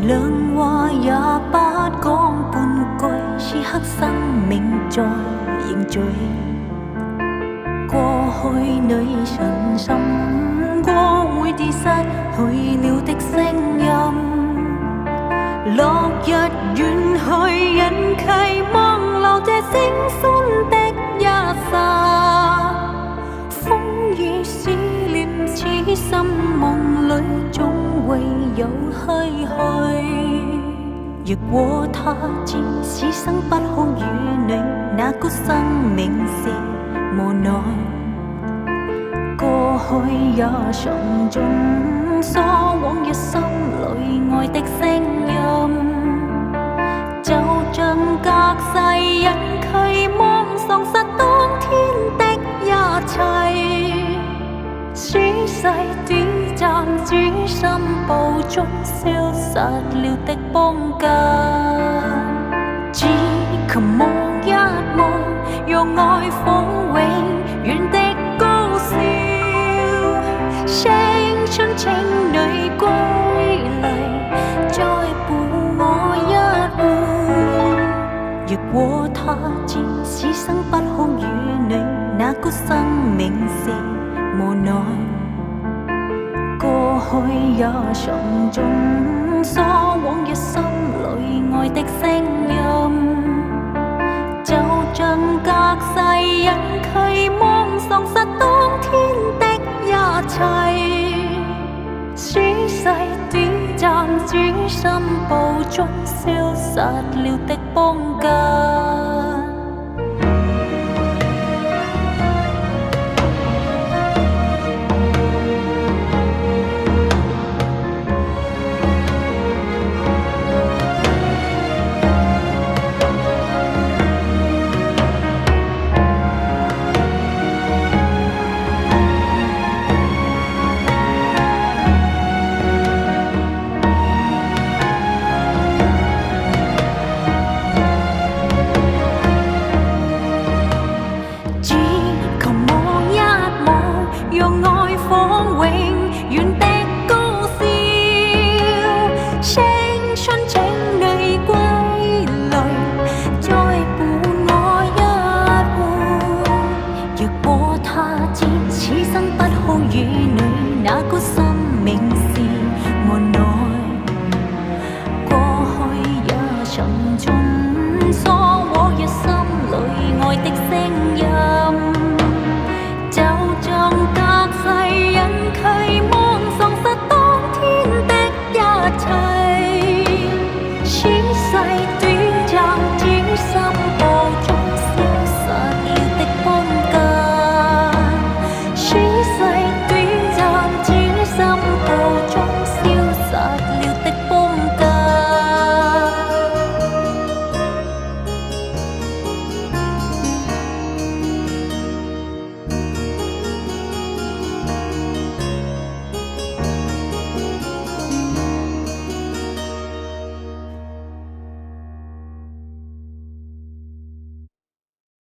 兩話也不講半句，此刻生命在凝聚。過去女神什麼會跌失去了的聲音，落日遠去，引期望留這星空的一剎。風已思念，此心夢裏總會有唏噓。若果他知此生不可與你，那股生命是無奈。過去也嘗盡所往日心裏愛的聲音，就像隔世人期望喪失當天的一切。此世短暫，主心步中消失了的邦間，只求望一望，讓愛仿永遠的高燒。青春情侶歸嚟，再伴我一回。若果他知此生不可與你，那股生命是無奈。過去也嘗盡所往日心裏愛的聲音，就像隔世人期望喪失當天的一切。此世短暫，主心步中消失了的邦間。那股生命是無奈，過去也嘗盡所往日心裏愛的聲音，就像隔世人期